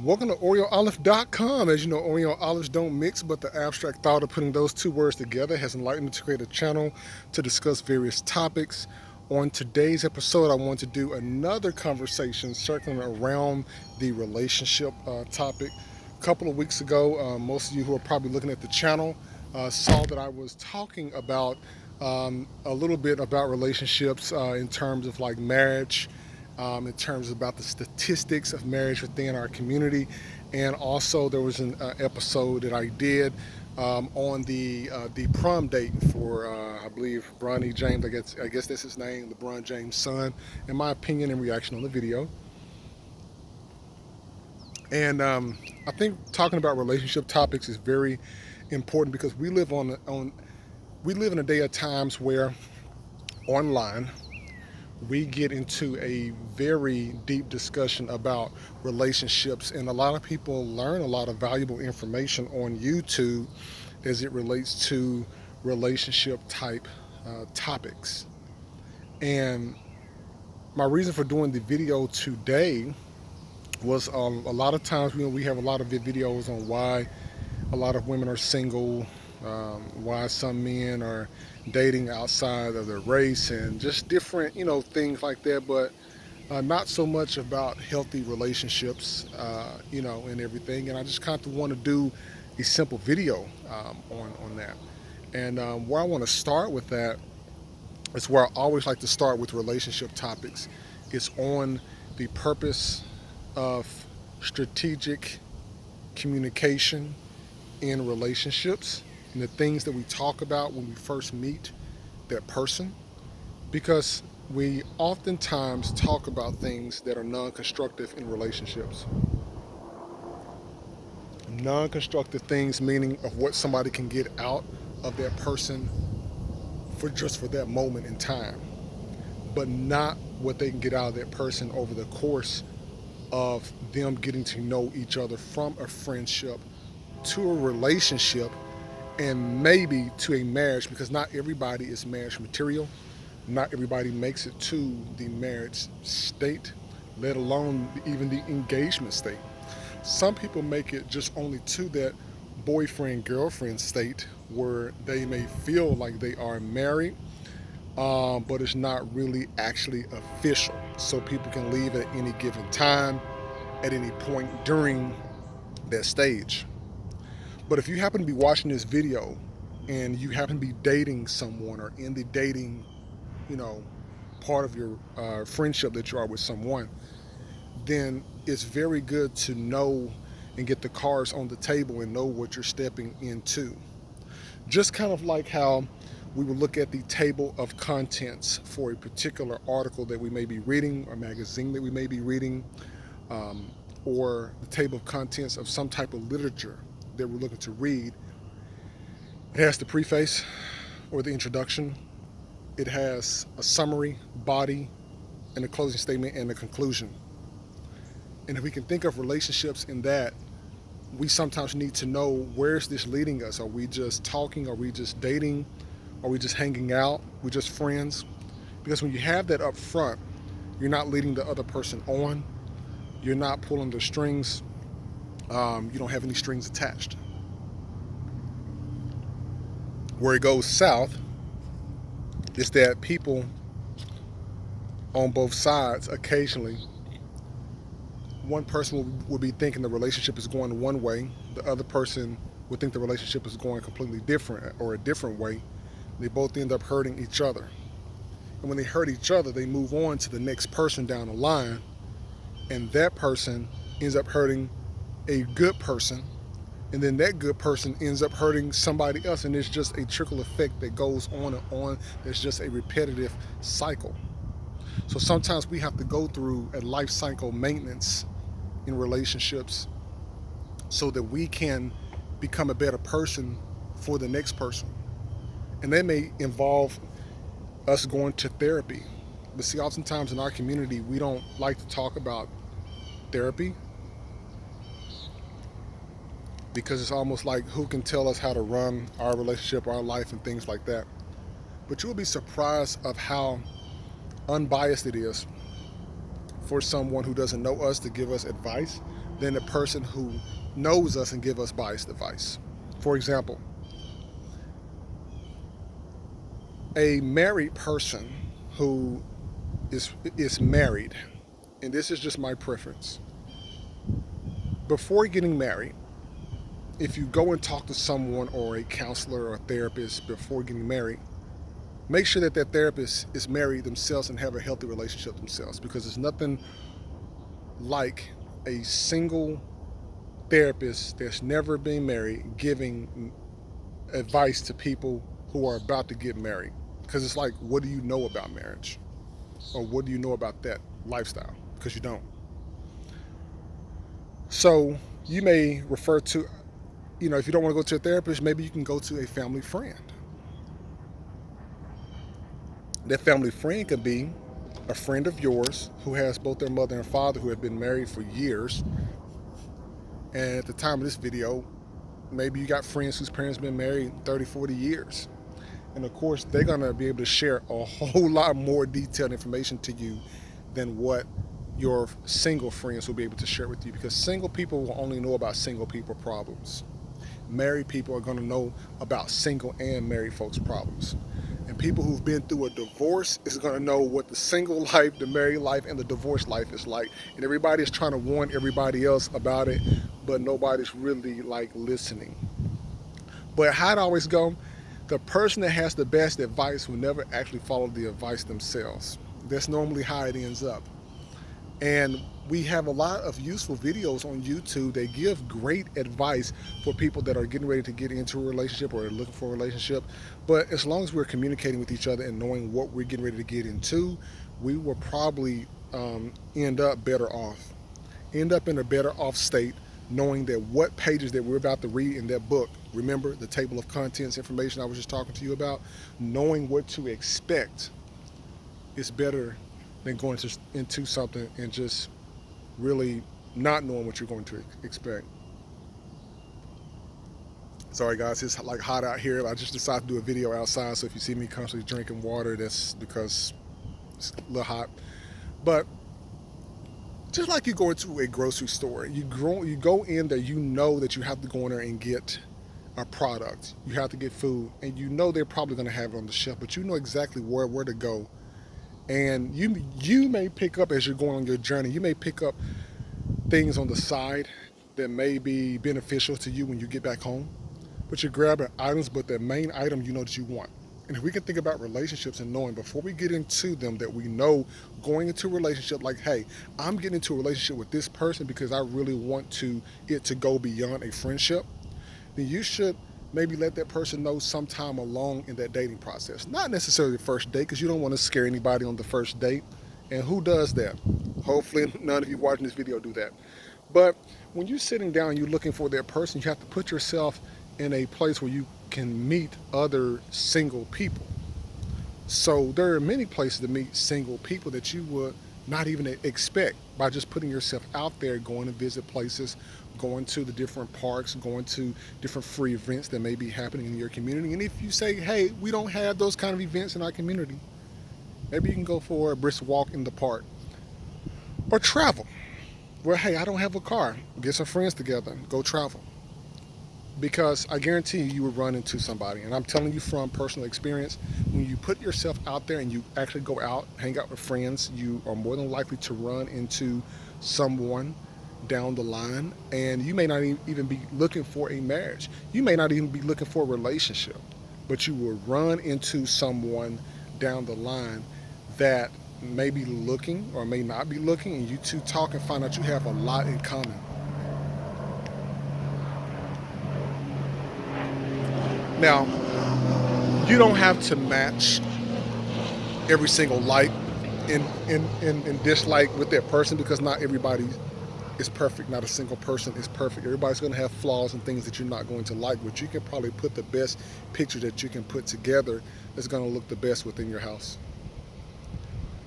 Welcome to OreoOlive.com. As you know, Oreo olives don't mix, but the abstract thought of putting those two words together has enlightened me to create a channel to discuss various topics. On today's episode, I want to do another conversation circling around the relationship topic. A couple of weeks ago, most of you who are probably looking at the channel saw that I was talking about a little bit about relationships in terms of like marriage, in terms about the statistics of marriage within our community. And also, there was an episode that I did on the prom date for I believe Bronny James. I guess that's his name, LeBron James' son. In my opinion and reaction on the video. And I think talking about relationship topics is very important because we live in a day of times where online we get into a very deep discussion about relationships, and a lot of people learn a lot of valuable information on YouTube as it relates to relationship type topics. And my reason for doing the video today was a lot of times we have a lot of videos on why a lot of women are single, why some men are dating outside of their race, and just different, things like that. But not so much about healthy relationships, and everything. And I just kind of want to do a simple video on that. And where I want to start with that is where I always like to start with relationship topics. It's on the purpose of strategic communication in relationships and the things that we talk about when we first meet that person, because we oftentimes talk about things that are non-constructive in relationships. Non-constructive things meaning of what somebody can get out of that person for that moment in time, but not what they can get out of that person over the course of them getting to know each other from a friendship to a relationship and maybe to a marriage, because not everybody is marriage material. Not everybody makes it to the marriage state, let alone even the engagement state. Some people make it just only to that boyfriend girlfriend state where they may feel like they are married, but it's not really actually official. So people can leave at any given time, at any point during that stage. But if you happen to be watching this video and you happen to be dating someone or in the dating, you know, part of your friendship that you are with someone, then it's very good to know and get the cards on the table and know what you're stepping into. Just kind of like how we would look at the table of contents for a particular article that we may be reading or magazine that we may be reading, or the table of contents of some type of literature that we're looking to read. It has the preface or the introduction. It has a summary, body, and a closing statement and a conclusion. And if we can think of relationships in that, we sometimes need to know, where's this leading us? Are we just talking? Are we just dating? Are we just hanging out? We're just friends? Because when you have that up front, you're not leading the other person on. You're not pulling the strings. You don't have any strings attached. Where it goes south is that people on both sides, occasionally, one person will be thinking the relationship is going one way, the other person would think the relationship is going completely different or a different way. They both end up hurting each other. And when they hurt each other, they move on to the next person down the line, and that person ends up hurting a good person, and then that good person ends up hurting somebody else, and it's just a trickle effect that goes on and on. There's just a repetitive cycle. So sometimes we have to go through a life cycle maintenance in relationships so that we can become a better person for the next person. And that may involve us going to therapy. But see, oftentimes in our community, we don't like to talk about therapy because it's almost like, who can tell us how to run our relationship, our life, and things like that. But you will be surprised of how unbiased it is for someone who doesn't know us to give us advice than the person who knows us and give us biased advice. For example, a married person who is married, and this is just my preference. Before getting married, if you go and talk to someone or a counselor or a therapist before getting married, make sure that that therapist is married themselves and have a healthy relationship themselves, because there's nothing like a single therapist that's never been married giving advice to people who are about to get married. Because it's like, what do you know about marriage? Or what do you know about that lifestyle? Because you don't. So you may refer to, if you don't want to go to a therapist, maybe you can go to a family friend. That family friend could be a friend of yours who has both their mother and father who have been married for years. And at the time of this video, maybe you got friends whose parents have been married 30, 40 years. And of course, they're going to be able to share a whole lot more detailed information to you than what your single friends will be able to share with you, because single people will only know about single people problems. Married people are going to know about single and married folks' problems. And people who've been through a divorce is going to know what the single life, the married life, and the divorce life is like. And everybody is trying to warn everybody else about it, but nobody's really listening. But how it always go, the person that has the best advice will never actually follow the advice themselves. That's normally how it ends up. And we have a lot of useful videos on YouTube that give great advice for people that are getting ready to get into a relationship or are looking for a relationship. But as long as we're communicating with each other and knowing what we're getting ready to get into, we will probably end up in a better off state, knowing that what pages that we're about to read in that book, remember the table of contents information I was just talking to you about, knowing what to expect is better than going into something and just really not knowing what you're going to expect. Sorry guys, it's hot out here. I just decided to do a video outside, so if you see me constantly drinking water, that's because it's a little hot. But just like you go into a grocery store, you go in there, you know that you have to go in there and get a product. You have to get food, and you know they're probably going to have it on the shelf, but you know exactly where to go. And you may pick up, as you're going on your journey, you may pick up things on the side that may be beneficial to you when you get back home. But you're grabbing items, but the main item you know that you want. And if we can think about relationships and knowing before we get into them that we know going into a relationship, like, hey, I'm getting into a relationship with this person because I really want it to go beyond a friendship, then you should maybe let that person know sometime along in that dating process. Not necessarily the first date, because you don't want to scare anybody on the first date. And who does that? Hopefully none of you watching this video do that. But when you're sitting down and you're looking for that person, you have to put yourself in a place where you can meet other single people. So there are many places to meet single people that you would not even expect by just putting yourself out there, going to visit places, going to the different parks, going to different free events that may be happening in your community. And if you say, hey, we don't have those kind of events in our community, maybe you can go for a brisk walk in the park. Or travel. Well, hey, I don't have a car. Get some friends together, go travel. Because I guarantee you will run into somebody. And I'm telling you from personal experience, when you put yourself out there and you actually go out, hang out with friends, you are more than likely to run into someone down the line. And you may not even be looking for a marriage. You may not even be looking for a relationship. But you will run into someone down the line that may be looking or may not be looking. And you two talk and find out you have a lot in common. Now, you don't have to match every single like and dislike with that person, because not everybody is perfect. Not a single person is perfect. Everybody's going to have flaws and things that you're not going to like, but you can probably put the best picture that you can put together that's going to look the best within your house.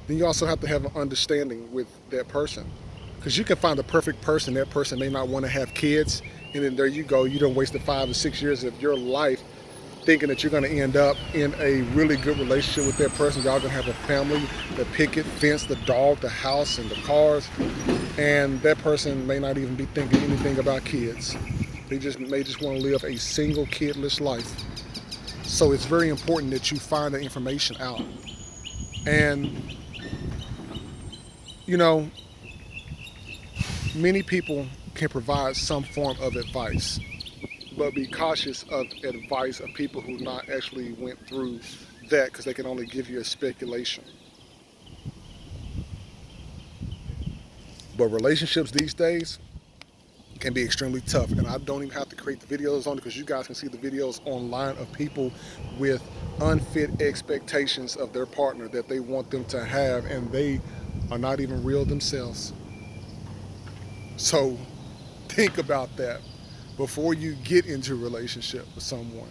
Then you also have to have an understanding with that person, because you can find the perfect person. That person may not want to have kids, and then there you go. You done wasted 5 or 6 years of your life thinking that you're going to end up in a really good relationship with that person. Y'all going to have a family, the picket fence, the dog, the house, and the cars. And that person may not even be thinking anything about kids. They may just want to live a single kidless life. So it's very important that you find the information out. And, you know, many people can provide some form of advice, but be cautious of advice of people who not actually went through that, because they can only give you a speculation. But relationships these days can be extremely tough, and I don't even have to create the videos on it, because you guys can see the videos online of people with unfit expectations of their partner that they want them to have, and they are not even real themselves. So think about that before you get into a relationship with someone.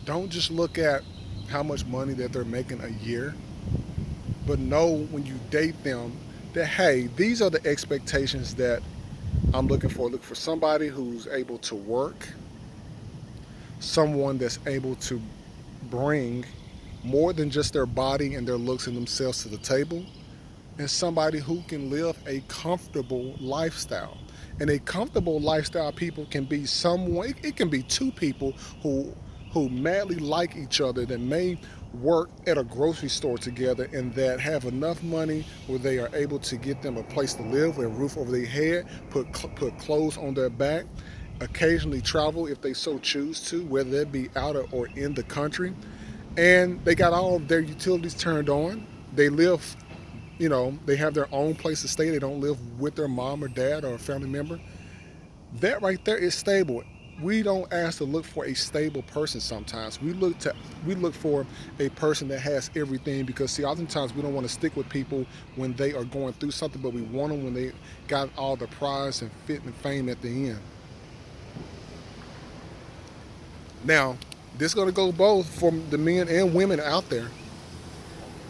Don't just look at how much money that they're making a year, but know when you date them that, hey, these are the expectations that I'm looking for. Look for somebody who's able to work, someone that's able to bring more than just their body and their looks and themselves to the table, and somebody who can live a comfortable lifestyle. And a comfortable lifestyle, people, can be someone, it can be two people who madly like each other, that may work at a grocery store together, and that have enough money where they are able to get them a place to live, with a roof over their head, put clothes on their back, occasionally travel if they so choose to, whether that be out or in the country, and they got all of their utilities turned on. They live, they have their own place to stay. They don't live with their mom or dad or a family member. That right there is stable. We don't ask to look for a stable person sometimes. We look for a person that has everything, because see, oftentimes we don't want to stick with people when they are going through something, but we want them when they got all the prize and fit and fame at the end. Now, this is going to go both for the men and women out there,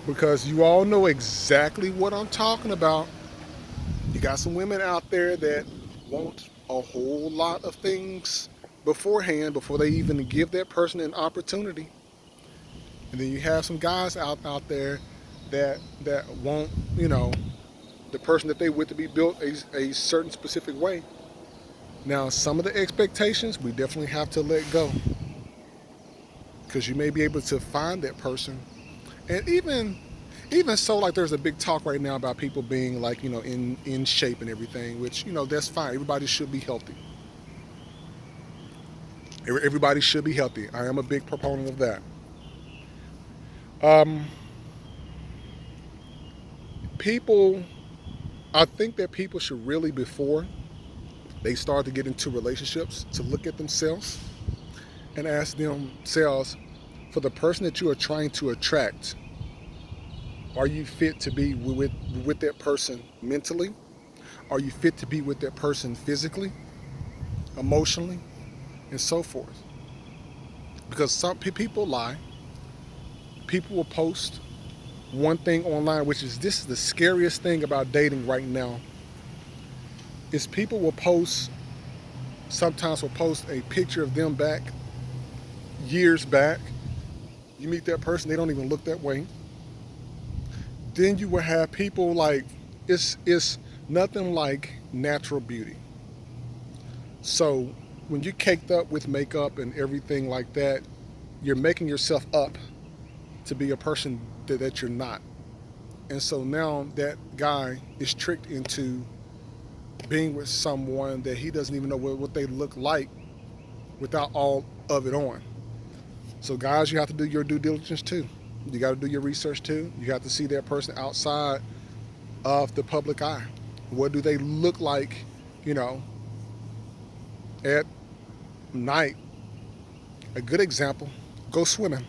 because you all know exactly what I'm talking about. You got some women out there that want a whole lot of things beforehand, before they even give that person an opportunity. And then you have some guys out there that want, the person that they with to be built a certain specific way. Now, some of the expectations we definitely have to let go, because you may be able to find that person. And even so, like, there's a big talk right now about people being, like, in shape and everything, which, that's fine. Everybody should be healthy. Everybody should be healthy. I am a big proponent of that. Um, People, I think that people should really, before they start to get into relationships, to look at themselves and ask themselves, for the person that you are trying to attract, are you fit to be with that person mentally? Are you fit to be with that person physically, emotionally, and so forth? Because some people lie. People will post one thing online, which is, this is the scariest thing about dating right now, is people sometimes will post a picture of them back years back. You meet that person, they don't even look that way. Then you will have people, like, it's nothing like natural beauty. So when you're caked up with makeup and everything like that, you're making yourself up to be a person that you're not. And so now that guy is tricked into being with someone that he doesn't even know what they look like without all of it on. So guys, you have to do your due diligence too. You got to do your research too. You got to see that person outside of the public eye. What do they look like, at night? A good example, go swimming.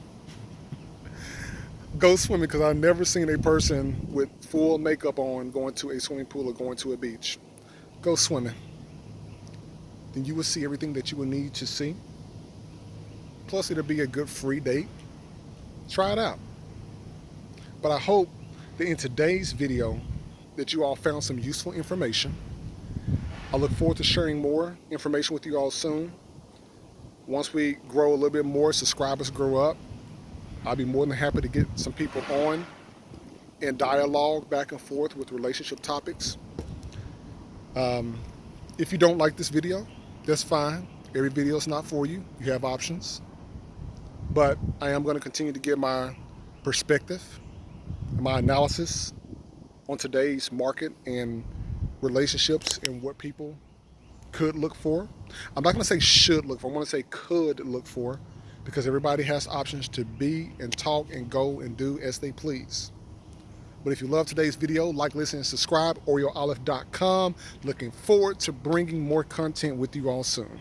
Go swimming, because I've never seen a person with full makeup on going to a swimming pool or going to a beach. Go swimming. Then you will see everything that you will need to see. Plus, it'll be a good free date. Try it out. But I hope that in today's video that you all found some useful information. I look forward to sharing more information with you all soon. Once we grow a little bit more, subscribers grow up, I'll be more than happy to get some people on and dialogue back and forth with relationship topics. If you don't like this video, that's fine. Every video is not for you. You have options. But I am going to continue to give my perspective, my analysis on today's market and relationships and what people could look for. I'm not going to say should look for. I want to say could look for, because everybody has options to be and talk and go and do as they please. But if you love today's video, like, listen, and subscribe. OreoOlive.com. Looking forward to bringing more content with you all soon.